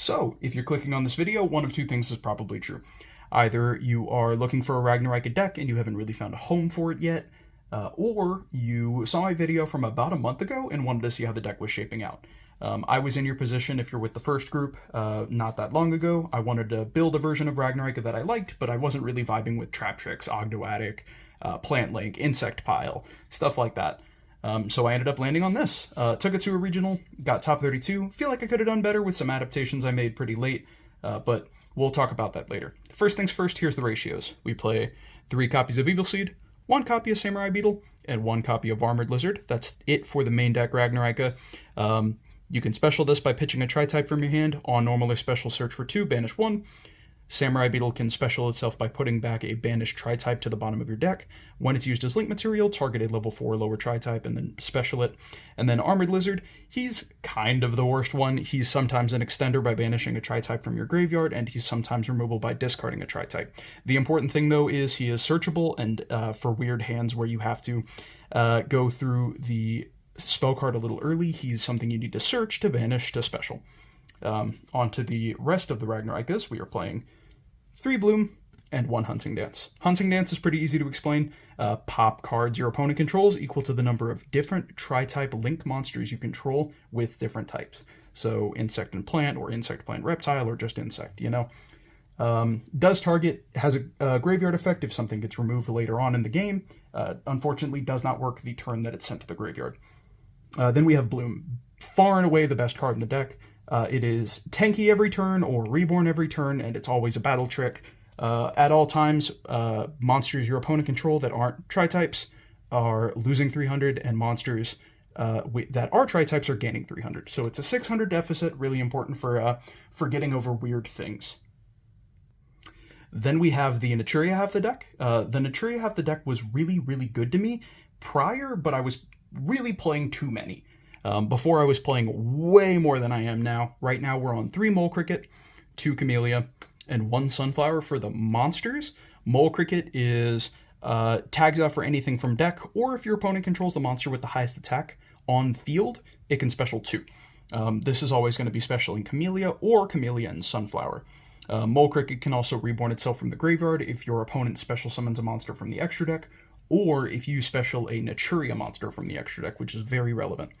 So, if you're clicking on this video, one of two things is probably true. Either you are looking for a Ragnaraika deck and you haven't really found a home for it yet, or you saw my video from about a month ago and wanted to see how the deck was shaping out. I was in your position if you're with the first group not that long ago. I wanted to build a version of Ragnaraika that I liked, but I wasn't really vibing with Trap Tricks, Ogdoadic, Plant Link, Insect Pile, stuff like that. So I ended up landing on this. Took it to a regional, got top 32. Feel like I could have done better with some adaptations I made pretty late, but we'll talk about that later. First things first, here's the ratios. We play 3 copies of Evil Seed, 1 copy of Samurai Beetle, and 1 copy of Armored Lizard. That's it for the main deck Ragnaraika. You can special this by pitching a tri-type from your hand. On normal or special, search for 2, banish 1. Samurai Beetle can special itself by putting back a banished tri-type to the bottom of your deck. When it's used as link material, target a level 4 lower tri-type and then special it. And then Armored Lizard, he's kind of the worst one. He's sometimes an extender by banishing a tri-type from your graveyard, and he's sometimes removal by discarding a tri-type. The important thing, though, is he is searchable, and for weird hands where you have to go through the spell card a little early, he's something you need to search to banish to special. Onto the rest of the Ragnaraikas, we are playing 3 Bloom and 1 Hunting Dance. Hunting Dance is pretty easy to explain. Pop cards your opponent controls equal to the number of different tri-type link monsters you control with different types. So insect and plant, or insect, plant, reptile, or just insect, you know. Does target, has a graveyard effect if something gets removed later on in the game. Unfortunately, does not work the turn that it's sent to the graveyard. Then we have Bloom. Far and away the best card in the deck. It is tanky every turn or reborn every turn, and it's always a battle trick. At all times, monsters your opponent control that aren't tri-types are losing 300, and monsters that are tri-types are gaining 300. So it's a 600 deficit, really important for getting over weird things. Then we have the Naturia half the deck. The Naturia half the deck was really, really good to me prior, but I was really playing too many. Before I was playing way more than I am now. Right now we're on 3 Mole Cricket, 2 Camellia, and 1 Sunflower for the monsters. Mole Cricket is tags out for anything from deck, or if your opponent controls the monster with the highest attack on field, it can special 2. This is always going to be special in Camellia or Camellia and Sunflower. Mole Cricket can also reborn itself from the graveyard if your opponent special summons a monster from the extra deck, or if you special a Naturia monster from the extra deck, which is very relevant.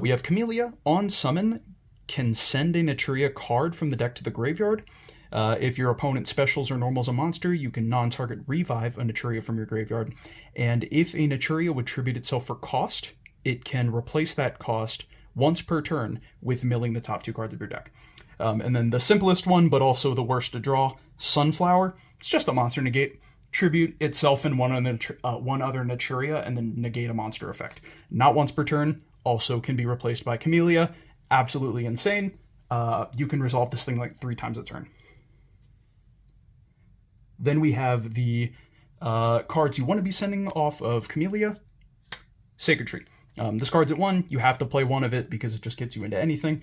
We have Camellia, on summon, can send a Naturia card from the deck to the graveyard. If your opponent specials or normals a monster, you can non-target revive a Naturia from your graveyard. And if a Naturia would tribute itself for cost, it can replace that cost once per turn with milling the top 2 cards of your deck. And then the simplest one, but also the worst to draw, Sunflower. It's just a monster negate. Tribute itself and one other Naturia, and then negate a monster effect. Not once per turn. Also can be replaced by Camellia. Absolutely insane. You can resolve this thing like 3 times a turn. Then we have the cards you want to be sending off of Camellia. Sacred Tree. This card's at 1. You have to play 1 of it because it just gets you into anything.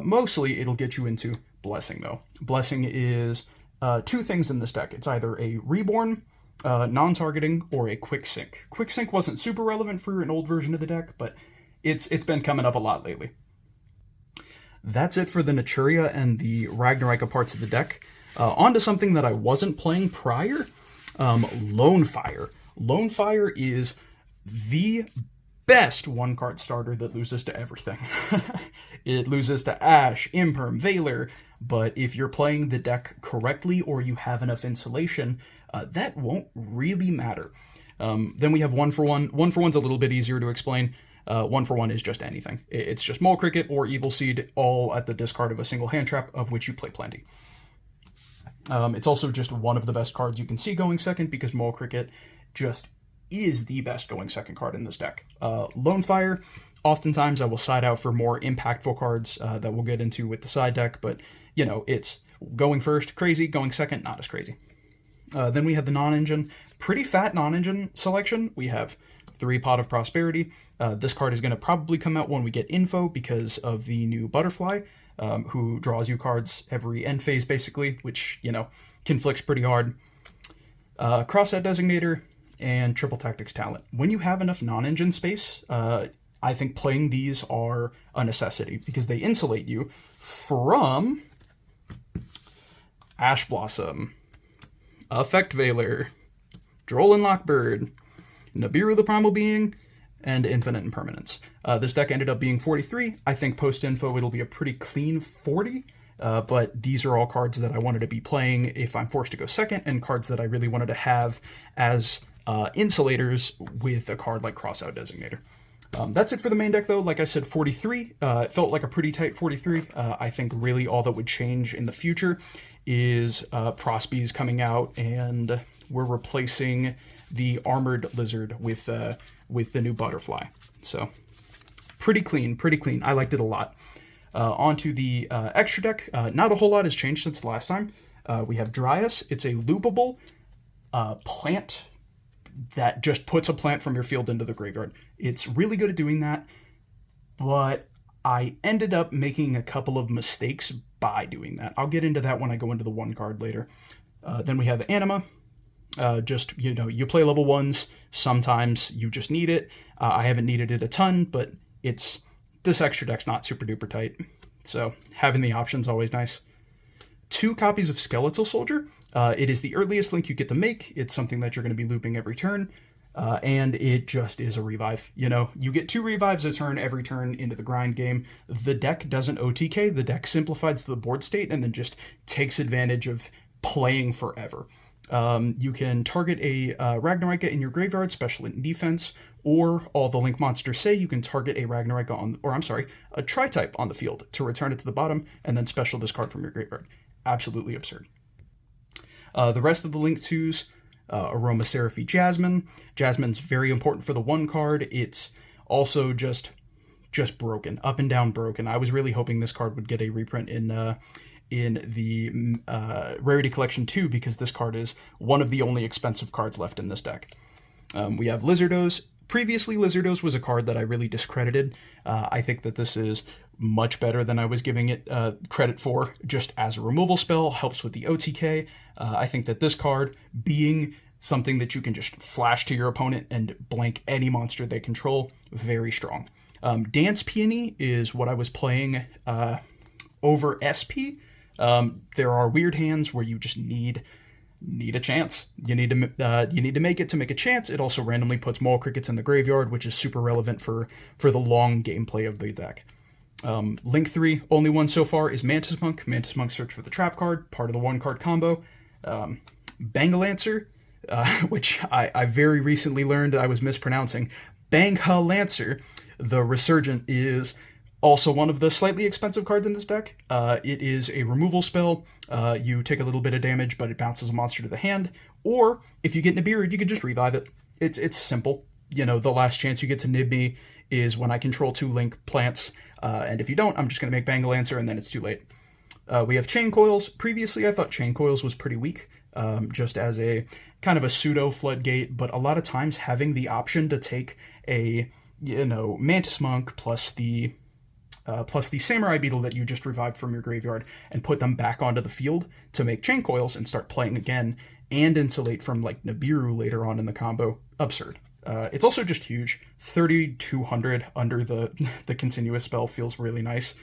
Mostly it'll get you into Blessing, though. Blessing is 2 things in this deck. It's either a Reborn, non-targeting, or a Quick Sync. Quick Sync wasn't super relevant for an old version of the deck, but it's been coming up a lot lately. That's it for the Naturia and the Ragnaraika parts of the deck. On to something that I wasn't playing prior, Lone Fire. Lone Fire is the best 1-card starter that loses to everything. It loses to Ash, Imperm, Veiler, but if you're playing the deck correctly or you have enough insulation, that won't really matter. Then we have 1 for 1. 1 for 1's a little bit easier to explain. 1 for 1 is just anything. It's just Mole Cricket or Evil Seed, all at the discard of a single hand trap, of which you play plenty. It's also just one of the best cards you can see going second, because Mole Cricket just is the best going second card in this deck. Lone Fire, oftentimes I will side out for more impactful cards that we'll get into with the side deck, but, you know, it's going first, crazy, going second, not as crazy. Then we have the non-engine. Pretty fat non-engine selection. We have 3 Pot of Prosperity. This card is going to probably come out when we get info because of the new Butterfly, who draws you cards every end phase, basically, which, you know, conflicts pretty hard. Crossset Designator, and Triple Tactics Talent. When you have enough non-engine space, I think playing these are a necessity because they insulate you from Ash Blossom, Effect Veiler, Droll and Lockbird, Nibiru the Primal Being, and Infinite Impermanence. This deck ended up being 43. I think post-info it'll be a pretty clean 40, but these are all cards that I wanted to be playing if I'm forced to go second, and cards that I really wanted to have as insulators with a card like Crossout Designator. That's it for the main deck, though. Like I said, 43. It felt like a pretty tight 43. I think really all that would change in the future is Prospy's coming out, and we're replacing the Armored Lizard with the new Butterfly. So pretty clean, pretty clean. I liked it a lot. Onto the extra deck. Not a whole lot has changed since the last time. We have Dryas. It's a loopable plant that just puts a plant from your field into the graveyard. It's really good at doing that, but I ended up making a couple of mistakes by doing that. I'll get into that when I go into the one card later. Then we have Anima. Just, you play level 1s. Sometimes you just need it. I haven't needed it a ton, but this extra deck's not super duper tight. So having the option's always nice. 2 copies of Skeletal Soldier. It is the earliest link you get to make. It's something that you're going to be looping every turn. And it just is a revive. You get 2 revives a turn every turn into the grind game. The deck doesn't OTK. The deck simplifies the board state and then just takes advantage of playing forever. You can target a Ragnaraika in your graveyard, special in defense, or all the link monsters say you can target a Ragnaraika a tri-type on the field to return it to the bottom and then special this card from your graveyard. Absolutely absurd. The rest of the link 2s, Aromatherapy Jasmine. Jasmine's very important for the 1 card. It's also just broken, up and down broken. I was really hoping this card would get a reprint in the Rarity Collection 2 because this card is one of the only expensive cards left in this deck. We have Lizardos. Previously, Lizardos was a card that I really discredited. I think that this is much better than I was giving it credit for. Just as a removal spell, helps with the OTK. I think that this card, being something that you can just flash to your opponent and blank any monster they control, very strong. Dance Peony is what I was playing over SP. There are weird hands where you just need a chance. You need to make it to make a chance. It also randomly puts Mole Crickets in the graveyard, which is super relevant for the long gameplay of the deck. Link 3, only one so far, is Mantis Monk. Mantis Monk search for the trap card, part of the 1-card combo. Bangalancer, which I very recently learned I was mispronouncing. Bangha-Lancer, the Resurgent, is also one of the slightly expensive cards in this deck. It is a removal spell. You take a little bit of damage, but it bounces a monster to the hand. Or, if you get Nibiru, you can just revive it. It's simple. The last chance you get to nib me is when I control 2 link plants. And if you don't, I'm just going to make Bangalancer, and then it's too late. We have Chain Coils. Previously, I thought Chain Coils was pretty weak, just as a kind of a pseudo floodgate, but a lot of times having the option to take a, Mantis Monk plus the Samurai Beetle that you just revived from your graveyard and put them back onto the field to make Chain Coils and start playing again and insulate from like Nibiru later on in the combo. Absurd. It's also just huge. 3,200 under the continuous spell feels really nice.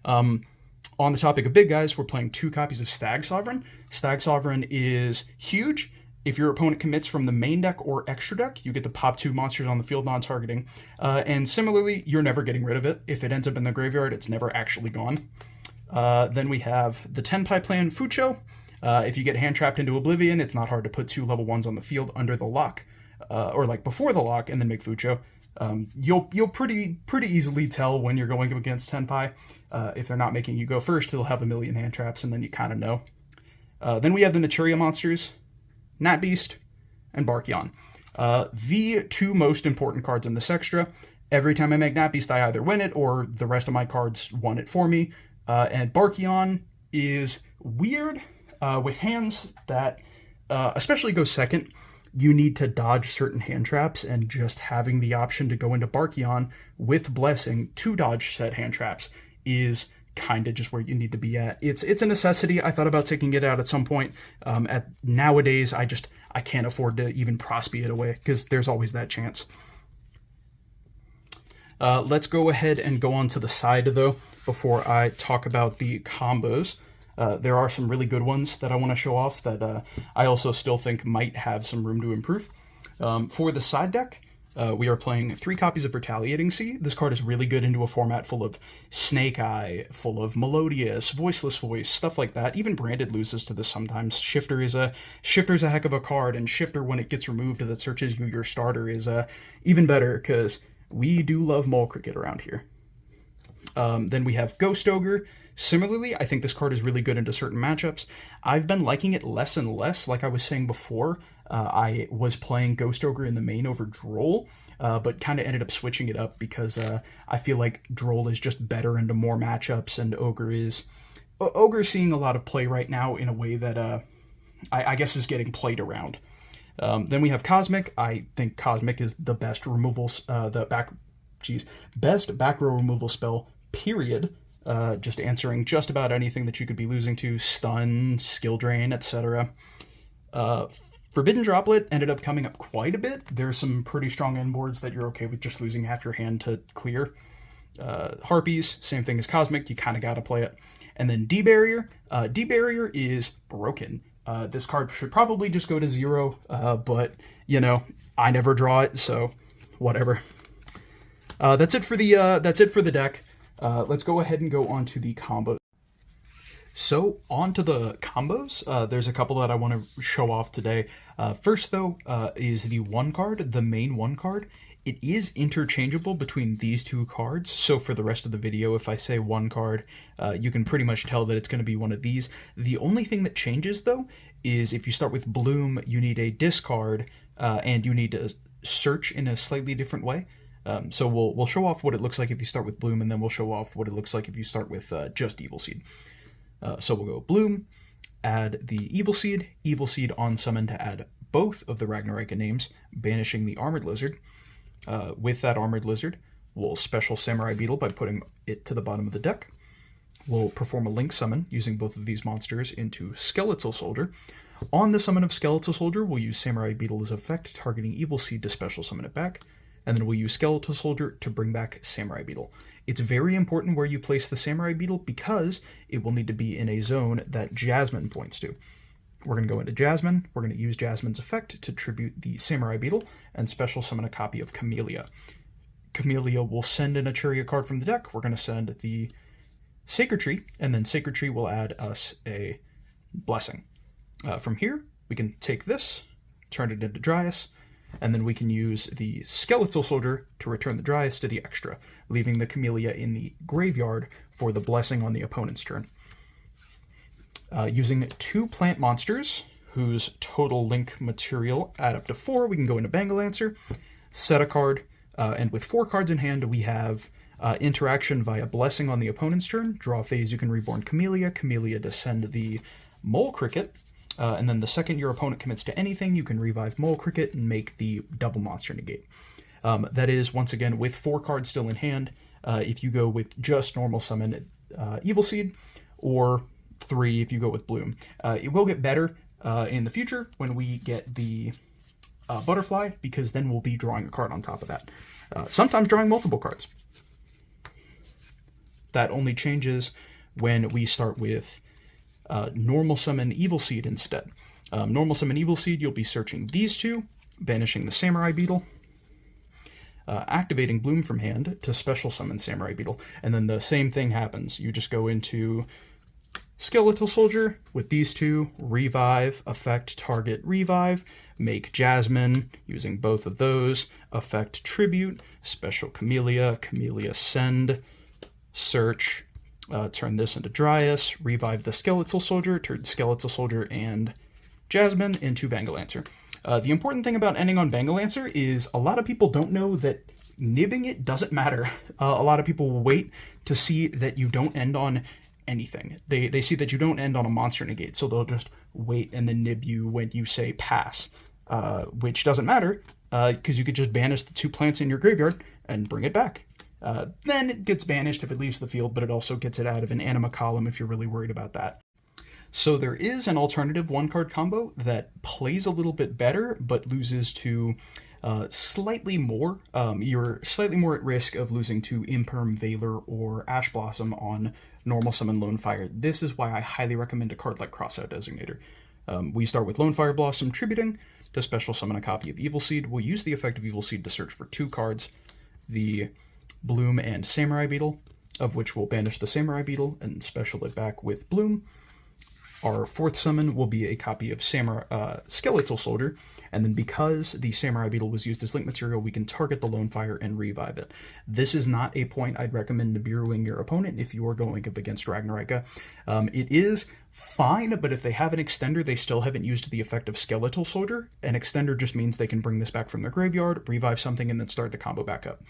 On the topic of big guys, we're playing 2 copies of Stag Sovereign. Stag Sovereign is huge. If your opponent commits from the main deck or extra deck, you get to pop 2 monsters on the field non-targeting. And similarly, you're never getting rid of it. If it ends up in the graveyard, it's never actually gone. Then we have the Tenpai Plan Fucho. If you get hand-trapped into Oblivion, it's not hard to put 2 level 1s on the field under the lock. Or like before the lock, and then make Fucho. You'll pretty easily tell when you're going up against Tenpai. If they're not making you go first, they'll have a million hand traps, and then you kind of know. Then we have the Naturia monsters, Nat Beast, and Barkion. The 2 most important cards in this extra. Every time I make Nat Beast, I either win it, or the rest of my cards won it for me. And Barkion is weird with hands that especially go second. You need to dodge certain hand traps, and just having the option to go into Barkion with Blessing to dodge said hand traps is kind of just where you need to be at. It's a necessity. I thought about taking it out at some point. Nowadays, I can't afford to even Prospy it away because there's always that chance. Let's go ahead and go on to the side, though, before I talk about the combos. There are some really good ones that I want to show off that I also still think might have some room to improve. For the side deck, we are playing 3 copies of Retaliating Sea. This card is really good into a format full of Snake Eye, full of Melodious, Voiceless Voice, stuff like that. Even Branded loses to this sometimes. Shifter's a heck of a card, and Shifter, when it gets removed that searches you your starter, is even better, because we do love Mole Cricket around here. Then we have Ghost Ogre. Similarly, I think this card is really good into certain matchups. I've been liking it less and less. Like I was saying before, I was playing Ghost Ogre in the main over Droll, but kind of ended up switching it up because I feel like Droll is just better into more matchups, and Ogre's seeing a lot of play right now in a way that I guess is getting played around. Then we have Cosmic. I think Cosmic is the best best back row removal spell, period. Just answering just about anything that you could be losing to, stun, skill drain, etc. Forbidden Droplet ended up coming up quite a bit. There's some pretty strong end boards that you're okay with just losing half your hand to clear. Harpies, same thing as Cosmic, you kind of got to play it. And then D-Barrier. D-Barrier is broken. This card should probably just go to 0, but, you know, I never draw it, so whatever. That's it for the deck. Let's go ahead and go on to the combos. So, on to the combos. There's a couple that I want to show off today. First, though, is the 1 card, the main 1 card. It is interchangeable between these 2 cards, so for the rest of the video, if I say 1 card, you can pretty much tell that it's going to be one of these. The only thing that changes, though, is if you start with Bloom, you need a discard, and you need to search in a slightly different way. So we'll show off what it looks like if you start with Bloom, and then we'll show off what it looks like if you start with just Evil Seed. So we'll go Bloom, add the Evil Seed on summon to add both of the Ragnaraika names, banishing the Armored Lizard. With that Armored Lizard, we'll special Samurai Beetle by putting it to the bottom of the deck. We'll perform a Link Summon using both of these monsters into Skeletal Soldier. On the summon of Skeletal Soldier, we'll use Samurai Beetle as effect, targeting Evil Seed to special summon it back. And then we'll use Skeletal Soldier to bring back Samurai Beetle. It's very important where you place the Samurai Beetle because it will need to be in a zone that Jasmine points to. We're going to go into Jasmine. We're going to use Jasmine's effect to tribute the Samurai Beetle and special summon a copy of Camellia. Camellia will send a Naturia card from the deck. We're going to send the Sacred Tree, and then Sacred Tree will add us a Blessing. From here, we can take this, turn it into Dryas, and then we can use the Skeletal Soldier to return the Dryas to the extra, leaving the Camellia in the graveyard for the Blessing on the opponent's turn. Using 2 plant monsters, whose total link material add up to 4, we can go into Bangalancer, set a card, and with 4 cards in hand, we have interaction via Blessing on the opponent's turn, draw phase, you can reborn Camellia to send the Mole Cricket, and then the second your opponent commits to anything, you can revive Mole Cricket and make the double monster negate. That is, once again, with 4 cards still in hand. If you go with just normal summon Evil Seed, or 3 if you go with Bloom. It will get better in the future when we get the Butterfly, because then we'll be drawing a card on top of that. Sometimes drawing multiple cards. That only changes when we start with normal summon Evil Seed instead. Normal summon Evil Seed, you'll be searching these 2, banishing the Samurai Beetle, activating Bloom from hand to special summon Samurai Beetle, and then the same thing happens. You just go into Skeletal Soldier with these 2, revive, effect, target, revive, make Jasmine using both of those, effect, tribute, special Camellia, send, search, turn this into Dryas, revive the Skeletal Soldier, turn Skeletal Soldier and Jasmine into Bangalancer. The important thing about ending on Bangalancer is a lot of people don't know that nibbing it doesn't matter. A lot of people will wait to see that you don't end on anything. They see that you don't end on a monster negate, so they'll just wait and then nib you when you say pass, which doesn't matter, because you could just banish the 2 plants in your graveyard and bring it back. Then it gets banished if it leaves the field, but it also gets it out of an anima column if you're really worried about that. So there is an alternative 1-card combo that plays a little bit better, but loses to slightly more. You're slightly more at risk of losing to Imperm, Valor, or Ash Blossom on normal summon Lone Fire. This is why I highly recommend a card like Crossout Designator. We start with Lone Fire Blossom, tributing to special summon a copy of Evil Seed. We'll use the effect of Evil Seed to search for 2 cards, the Bloom and Samurai Beetle, of which we'll banish the Samurai Beetle and special it back with Bloom. Our 4th summon will be a copy of Skeletal Soldier, and then because the Samurai Beetle was used as link material, we can target the Lone Fire and revive it. This is not a point I'd recommend bureauing your opponent if you are going up against Ragnaraika. It is fine, but if they have an extender, they still haven't used the effect of Skeletal Soldier. An extender just means they can bring this back from their graveyard, revive something, and then start the combo back up.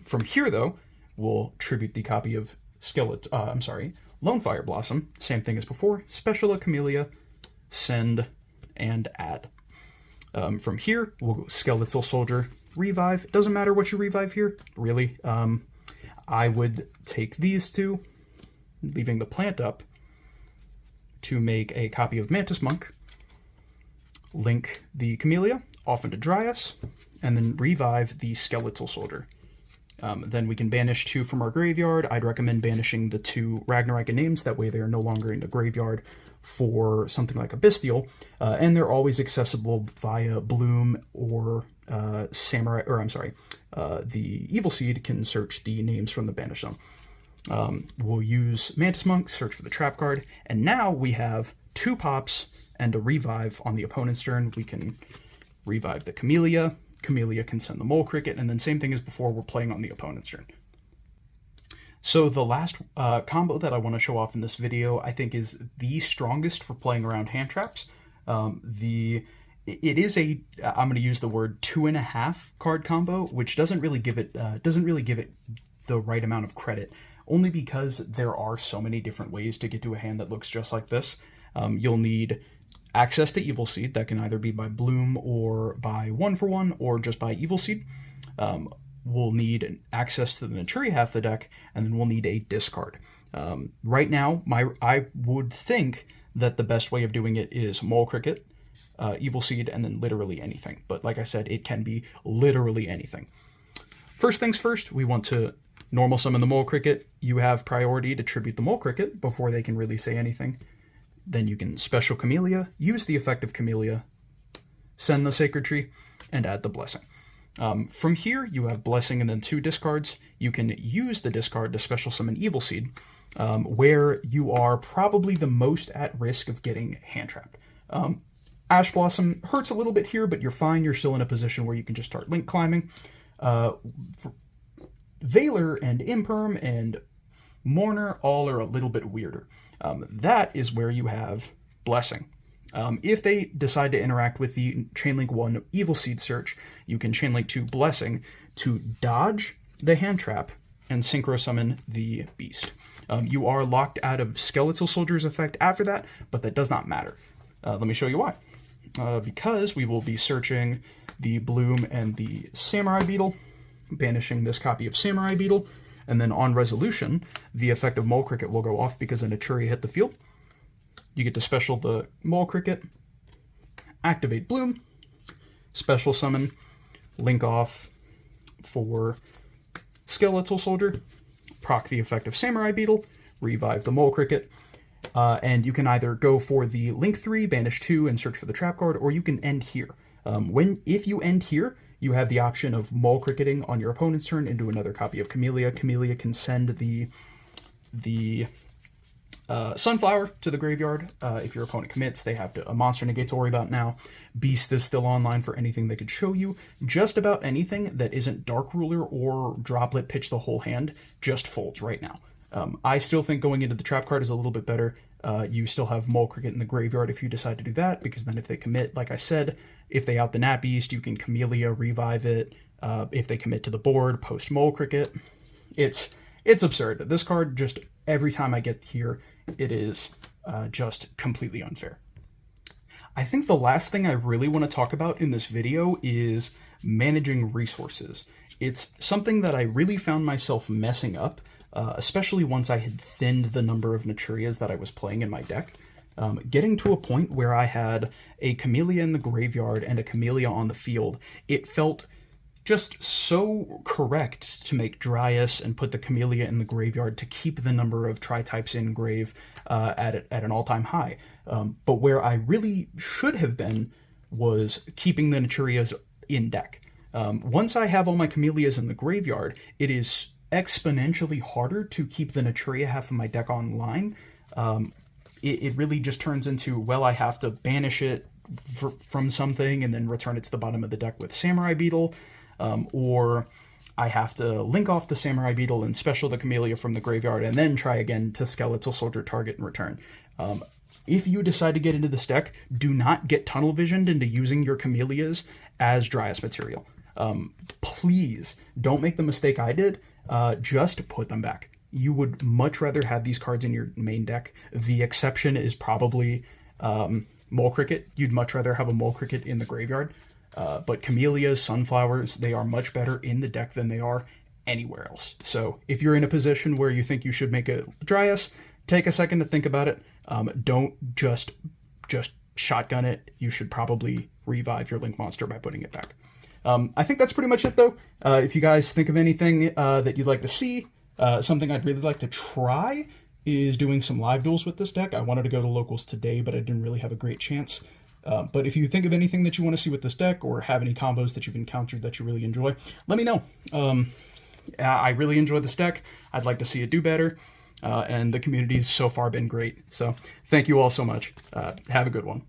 From here, though, we'll tribute the copy of Lone Fire Blossom. Same thing as before. Special a Camellia, send, and add. From here, we'll go Skeletal Soldier, revive. It doesn't matter what you revive here, really. I would take these 2, leaving the plant up, to make a copy of Mantis Monk, link the Camellia off into Dryas, and then revive the Skeletal Soldier. Then we can banish 2 from our graveyard. I'd recommend banishing the 2 Ragnarika names, that way they are no longer in the graveyard for something like a Bestial, and they're always accessible via Bloom or the Evil Seed can search the names from the banish zone. We'll use Mantis Monk, search for the trap card, and now we have 2 pops and a revive on the opponent's turn. We can revive the Camellia. Camellia can send the Mole Cricket, and then same thing as before, we're playing on the opponent's turn. So the last combo that I want to show off in this video, I think, is the strongest for playing around hand traps. It is a, I'm going to use the word 2.5 card combo, which doesn't really give it the right amount of credit, only because there are so many different ways to get to a hand that looks just like this. You'll need access to Evil Seed. That can either be by Bloom or by 1-for-1 or just by Evil Seed. We'll need access to the Naturia half the deck, and then we'll need a discard. Right now, I would think that the best way of doing it is Mole Cricket, Evil Seed, and then literally anything. But like I said, it can be literally anything. First things first, we want to normal summon the Mole Cricket. You have priority to tribute the Mole Cricket before they can really say anything. Then you can special Camellia, use the effect of Camellia, send the Sacred Tree, and add the Blessing. From here, you have Blessing and then 2 discards. You can use the discard to special summon Evil Seed, where you are probably the most at risk of getting hand trapped. Ash Blossom hurts a little bit here, but you're fine. You're still in a position where you can just start link climbing. Valor and Imperm and Mourner all are a little bit weirder. That is where you have Blessing. If they decide to interact with the Chainlink 1 Evil Seed search, you can Chainlink 2 Blessing to dodge the hand trap and synchro summon the beast. You are locked out of Skeletal Soldier's effect after that, but that does not matter. Let me show you why. Because we will be searching the Bloom and the Samurai Beetle, banishing this copy of Samurai Beetle, and then on resolution, the effect of Mole Cricket will go off because a Naturia hit the field. You get to special the Mole Cricket, activate Bloom, special summon, link off for Skeletal Soldier, proc the effect of Samurai Beetle, revive the Mole Cricket, and you can either go for the link 3, banish 2, and search for the trap card, or you can end here. If you end here, you have the option of Mole Cricketing on your opponent's turn into another copy of Camellia. Camellia can send the Sunflower to the graveyard. If your opponent commits, they have a monster negate to worry about now. Beast is still online for anything they could show you. Just about anything that isn't Dark Ruler or Droplet Pitch the whole hand just folds right now. I still think going into the trap card is a little bit better. You still have Mole Cricket in the graveyard if you decide to do that, because then if they commit, like I said, if they out the Nat Beast, you can Camellia, revive it. If they commit to the board, post Mole Cricket. It's absurd. This card, just every time I get here, it is just completely unfair. I think the last thing I really want to talk about in this video is managing resources. It's something that I really found myself messing up, especially once I had thinned the number of Naturias that I was playing in my deck. Getting to a point where I had a Camellia in the graveyard and a Camellia on the field, it felt just so correct to make Dryas and put the Camellia in the graveyard to keep the number of tri-types in grave at an all-time high. But where I really should have been was keeping the Naturias in deck. Once I have all my Camellias in the graveyard, it is exponentially harder to keep the Naturia half of my deck online. It really just turns into, well, I have to banish it from something and then return it to the bottom of the deck with Samurai Beetle, or I have to link off the Samurai Beetle and special the Camellia from the graveyard and then try again to Skeletal Soldier target and return. If you decide to get into this deck, do not get tunnel visioned into using your Camellias as Dryas material. Please don't make the mistake I did. Just put them back. You would much rather have these cards in your main deck. The exception is probably Mole Cricket. You'd much rather have a Mole Cricket in the graveyard. But Camellias, Sunflowers, they are much better in the deck than they are anywhere else. So if you're in a position where you think you should make a Dryas, take a second to think about it. Don't just shotgun it. You should probably revive your Link Monster by putting it back. I think that's pretty much it, though. If you guys think of anything that you'd like to see, something I'd really like to try is doing some live duels with this deck. I wanted to go to locals today, but I didn't really have a great chance. But if you think of anything that you want to see with this deck or have any combos that you've encountered that you really enjoy, let me know. I really enjoy this deck. I'd like to see it do better. And the community's so far been great. So thank you all so much. Have a good one.